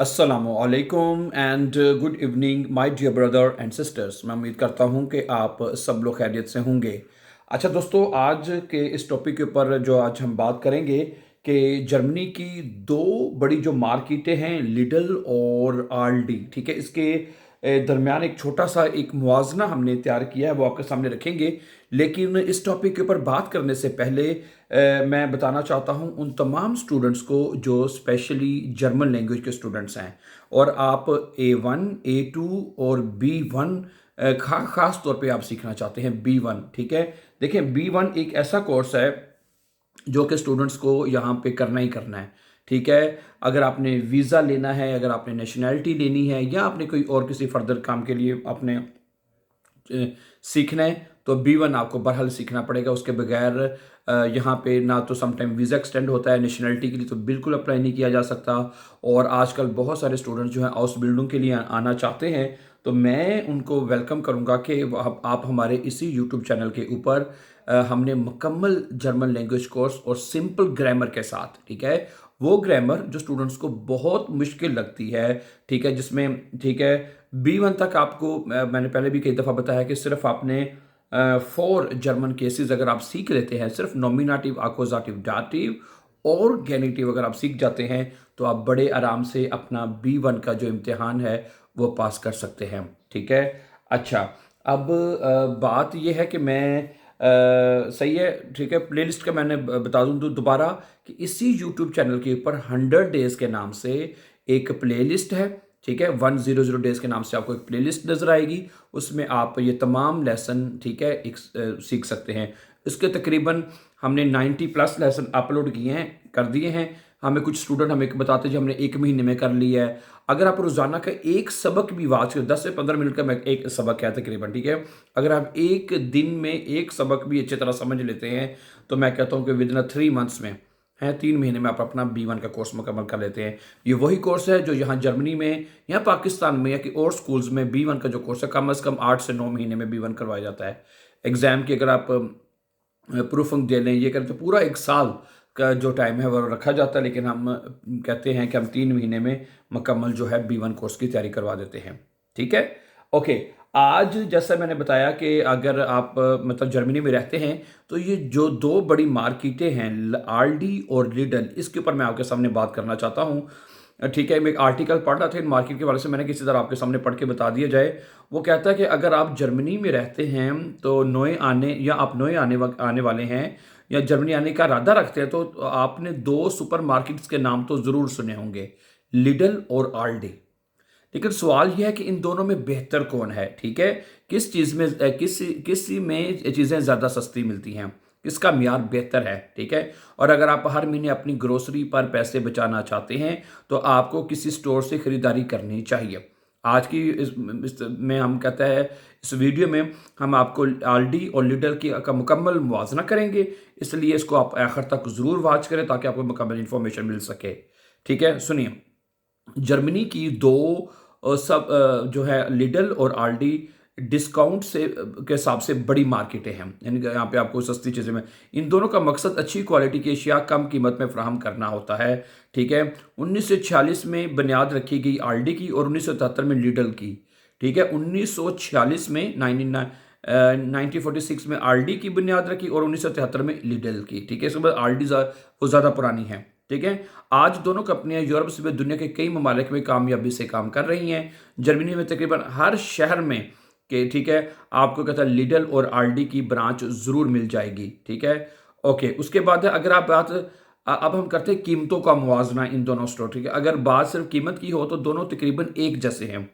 अस्सलामुअलैकुम and good evening my dear brother and sisters. मैं उम्मीद करता हूं कि आप सब लोग खैरियत से होंगे। अच्छा दोस्तों, आज के इस टॉपिक के ऊपर जो आज हम बात करेंगे कि जर्मनी की दो बड़ी जो मार्केटें हैं, लिडल और आल्डी। ठीक है, इसके दरमियान एक छोटा सा एक मुवाजना हमने तैयार किया है, वो आपके सामने रखेंगे। लेकिन इस टॉपिक के ऊपर बात करने से पहले मैं बताना चाहता हूं उन तमाम स्टूडेंट्स को जो स्पेशली जर्मन लैंग्वेज के स्टूडेंट्स हैं और आप A1 A2 और B1 खास तौर पे आप सीखना चाहते हैं B1। ठीक है, देखिए B1 एक ऐसा कोर्स है जो कि स्टूडेंट्स को यहाँ पे करना ही करना है। ठीक है, अगर आपने वीज़ा लेना है, अगर आपने नेशनैलिटी लेनी है, या आपने कोई और किसी फर्दर काम के लिए आपने सीखना है, तो B1 आपको बहरहाल सीखना पड़ेगा। उसके बगैर यहाँ पे ना तो समटाइम वीज़ा एक्सटेंड होता है, नेशनैलिटी के लिए तो बिल्कुल अप्लाई नहीं किया जा सकता। और आजकल बहुत सारे स्टूडेंट जो हैं हाउस बिल्डिंग के लिए आना चाहते हैं, तो मैं उनको वेलकम करूँगा कि आप हमारे इसी यूट्यूब चैनल के ऊपर हमने मुकम्मल जर्मन लैंग्वेज कोर्स और सिंपल ग्रामर के साथ, ठीक है, वो ग्रामर जो स्टूडेंट्स को बहुत मुश्किल लगती है, ठीक है, जिसमें ठीक है B1 तक आपको मैंने पहले भी कई दफ़ा बताया कि सिर्फ आपने 4 जर्मन केसेस अगर आप सीख लेते हैं, सिर्फ नॉमिनेटिव, अक्यूजेटिव, दाटिव और गेनिटिव अगर आप सीख जाते हैं, तो आप बड़े आराम से अपना B1 का जो इम्तिहान है वो पास कर सकते हैं। ठीक है, अच्छा, अब बात यह है कि मैं सही है, ठीक है, प्लेलिस्ट का मैंने बता दूं तो दोबारा कि इसी यूट्यूब चैनल के ऊपर 100 डेज के नाम से एक प्लेलिस्ट है। ठीक है, 100 डेज के नाम से आपको एक प्लेलिस्ट नजर आएगी, उसमें आप ये तमाम लेसन, ठीक है, सीख सकते हैं। इसके तकरीबन हमने 90+ लेसन अपलोड किए हैं, कर दिए हैं। हमें कुछ स्टूडेंट हमें बताते हैं हमने 1 महीने में कर लिया है। अगर आप रोज़ाना का एक सबक भी वाच कर, 10 से 15 मिनट का मैं एक सबक है तकरीबन, ठीक है, अगर आप एक दिन में एक सबक भी अच्छी तरह समझ लेते हैं, तो मैं कहता हूँ कि विद इन 3 मंथ्स में है, 3 महीने में आप अपना B1 का कोर्स मुकम्मल कर लेते हैं। ये वही कोर्स है जो यहाँ जर्मनी में या पाकिस्तान में या कि और स्कूल्स में B1 का जो कोर्स है कम से कम 8 से 9 महीने में B1 करवाया जाता है। एग्ज़ाम की अगर आप प्रूफिंग दे लें, ये करें, तो पूरा 1 साल का जो टाइम है वो रखा जाता है। लेकिन हम कहते हैं कि हम 3 महीने में मुकम्मल जो है B1 कोर्स की तैयारी करवा देते हैं। ठीक है, ओके। आज जैसा मैंने बताया कि अगर आप मतलब जर्मनी में रहते हैं, तो ये जो दो बड़ी मार्केटें हैं, आल्डी और लिडल, इसके ऊपर मैं आपके सामने बात करना चाहता हूँ। ठीक है, मैं एक आर्टिकल पढ़ रहा था इन मार्केट के बारे से, मैंने किसी तरह आपके सामने पढ़ के बता दिया जाए। वो कहता है कि अगर आप जर्मनी में रहते हैं, तो नए आने या आप नए आने वाले हैं या जर्मनी आने का इरादा रखते हैं, तो आपने 2 सुपर मार्केट्स के नाम तो ज़रूर सुने होंगे, लिडल और आल्डी। लेकिन सवाल यह है कि इन दोनों में बेहतर कौन है? ठीक है, किस चीज़ में किसी में चीज़ें ज़्यादा सस्ती मिलती हैं, किसका मियार बेहतर है? ठीक है, और अगर आप हर महीने अपनी ग्रोसरी पर पैसे बचाना चाहते हैं, तो आपको किसी स्टोर से ख़रीदारी करनी चाहिए। आज की इस में हम कहते हैं, इस वीडियो में हम आपको आल्डी और लिडल की का मुकम्मल मुवाजना करेंगे, इसलिए इसको आप आखिर तक ज़रूर वॉच करें ताकि आपको मुकम्मल इन्फॉर्मेशन मिल सके। ठीक है, सुनिए, जर्मनी की दो जो है लिडल और आल्डी डिस्काउंट से के हिसाब से बड़ी मार्केटें हैं, यानी कि यहाँ पे आपको सस्ती चीज़ें में, इन दोनों का मकसद अच्छी क्वालिटी की अशिया कम कीमत में फ्राहम करना होता है। ठीक है, 1946 में बुनियाद रखी गई आल्डी की और 1973 में लिडल की। ठीक है, 1946 में 1946 में आल्डी की बुनियाद रखी और 1973 में लिडल की। ठीक है, इसके बाद आल्डी वो ज़्यादा पुरानी है। ठीक है, आज दोनों कंपनियां यूरोप समेत दुनिया के कई ममालिक में कामयाबी से काम कर रही हैं। जर्मनी में तकरीबन हर शहर में के, ठीक है, आपको कहता है लिडल और आल्डी की ब्रांच ज़रूर मिल जाएगी। ठीक है, ओके। उसके बाद है, अगर आप बात अब हम करते हैं कीमतों का मुवाजना इन दोनों स्टोर। ठीक है, अगर बात सिर्फ कीमत की हो तो दोनों तकरीबन एक जैसे हैं।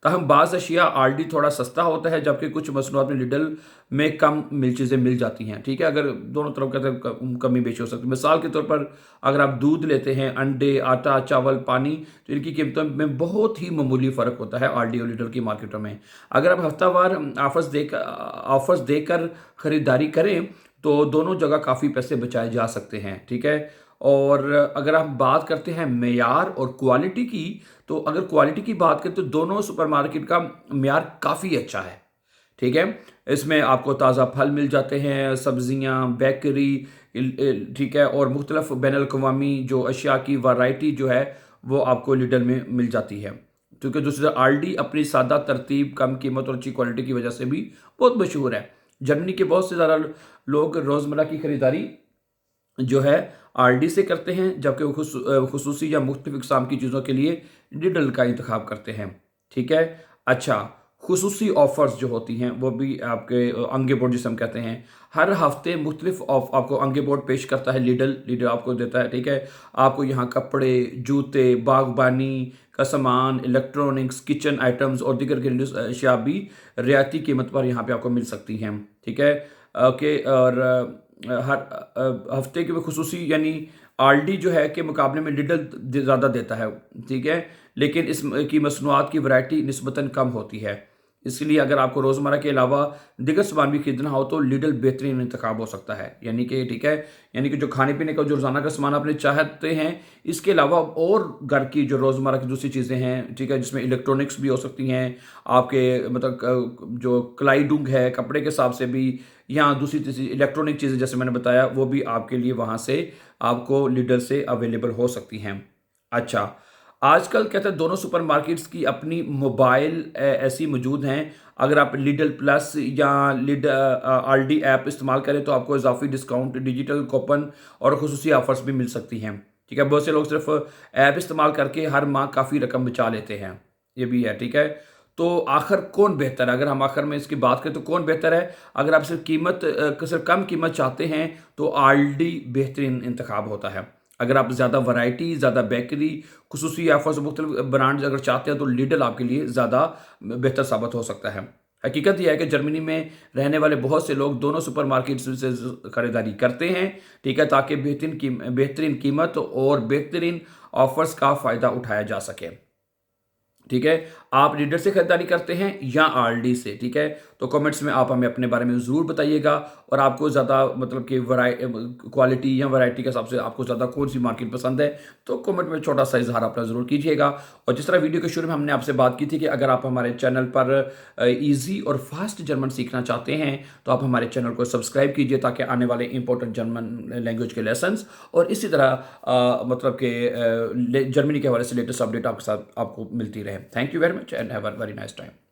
ताहम बाज़ अशिया आल्डी थोड़ा सस्ता होता है, जबकि कुछ मसनूआत में लिडल में कम चीज़ें मिल जाती हैं। ठीक है, अगर दोनों तरफ कहते हैं कमी बेची हो सकती है। मिसाल के तौर पर अगर आप दूध लेते हैं, अंडे, आटा, चावल, पानी, तो इनकी कीमतों में बहुत ही मामूली फ़र्क होता है आल्डी और लिडल की मार्केटों में। अगर आप हफ्तावार ऑफर्स देकर ख़रीदारी करें, तो दोनों जगह काफ़ी पैसे बचाए जा सकते हैं। ठीक है, और अगर आप बात करते हैं मेयार और क्वालिटी की, तो अगर क्वालिटी की बात करें तो दोनों सुपरमार्केट का मेयार काफ़ी अच्छा है। ठीक है, इसमें आपको ताज़ा फल मिल जाते हैं, सब्जियां, बेकरी, ठीक है, और मुख्तलिफ बैनुल अक़वामी जो अशिया की वैरायटी जो है वो आपको लिडल में मिल जाती है। क्योंकि दूसरा आल्डी अपनी सादा तरतीब, कम कीमत और अच्छी क्वालिटी की वजह से भी बहुत मशहूर है। जर्मनी के बहुत से ज़्यादा लोग रोज़मर्रा की खरीदारी जो है आरडी से करते हैं, जबकि वो खुसूसी या मुख्तलिफ इक़साम की चीज़ों के लिए लिडल का इंतखाब करते हैं। ठीक है। अच्छा, खुसूसी ऑफ़र्स जो होती हैं वो भी आपके अंगे बोर्ड जिसे हम कहते हैं, हर हफ्ते मुख्तलिफ आपको अंगे बोर्ड पेश करता है लिडल। लिडल आपको देता है, ठीक है। आपको यहाँ कपड़े, जूते, बागबानी का सामान, इलेक्ट्रॉनिक्स, किचन आइटम्स और दीगर घरेलू अशिया भी रियायती कीमत पर यहाँ पे आपको मिल सकती हैं। ठीक है। ओके। और हर हफ्ते के खुसूसी यानी आल्डी जो है के मुकाबले में लिडल ज़्यादा देता है। ठीक है। लेकिन इस की मसनूआत की वैरायटी निस्बतन कम होती है। इसलिए अगर आपको रोज़मर्रा के अलावा दीगर सामान भी खरीदना हो तो लिडल बेहतरीन इंतखाब हो सकता है। यानी कि ठीक है, यानी कि जो खाने पीने का जो रोज़ाना का सामान आपने चाहते हैं, इसके अलावा और घर की जो रोज़मर्रा की दूसरी चीज़ें हैं, ठीक है, जिसमें इलेक्ट्रॉनिक्स भी हो सकती हैं, आपके मतलब जो क्लाइडुंग है कपड़े के हिसाब से भी, या दूसरी तीसरी इलेक्ट्रॉनिक चीज़ें जैसे मैंने बताया, वो भी आपके लिए वहाँ से आपको लिडल से अवेलेबल हो सकती हैं। अच्छा, आजकल कहते हैं दोनों सुपरमार्केट्स की अपनी मोबाइल ऐसी मौजूद हैं। अगर आप लिडल प्लस या आल्डी ऐप इस्तेमाल करें तो आपको इजाफी डिस्काउंट, डिजिटल कूपन और खुसूसी ऑफर्स भी मिल सकती हैं। ठीक है। बहुत से लोग सिर्फ ऐप इस्तेमाल करके हर माह काफ़ी रकम बचा लेते हैं, ये भी है। ठीक है। तो आखिर कौन बेहतर है? अगर हम आखिर में इसकी बात करें तो कौन बेहतर है? अगर आप सिर्फ कम कीमत चाहते हैं तो आल्डी बेहतरीन इंतखाब होता है। अगर आप ज़्यादा वैरायटी, ज़्यादा बेकरी, खुसूसी ऑफर्स, मुख्तलिफ ब्रांड्स अगर चाहते हैं तो लिडल आपके लिए ज़्यादा बेहतर साबित हो सकता है। हकीकत यह है कि जर्मनी में रहने वाले बहुत से लोग दोनों सुपरमार्केट से खरीदारी करते हैं। ठीक है, ताकि बेहतरीन कीमत और बेहतरीन ऑफर्स का फ़ायदा उठाया जा सके। ठीक है। आप लीडर से खरीदारी करते हैं या आरडी से? ठीक है। तो कमेंट्स में आप हमें अपने बारे में ज़रूर बताइएगा, और आपको ज़्यादा मतलब कि क्वालिटी या वैरायटी के हिसाब से आपको ज़्यादा कौन सी मार्केट पसंद है, तो कमेंट में छोटा सा इजहार अपना ज़रूर कीजिएगा। और जिस तरह वीडियो के शुरू में हमने आपसे बात की थी कि अगर आप हमारे चैनल पर ईजी और फास्ट जर्मन सीखना चाहते हैं तो आप हमारे चैनल को सब्सक्राइब कीजिए, ताकि आने वाले इंपॉर्टेंट जर्मन लैंग्वेज के लेसन्स और इसी तरह मतलब कि जर्मनी के हवाले से लेटेस्ट अपडेट आपके साथ आपको मिलती रहे। Thank you very much and have a very nice time.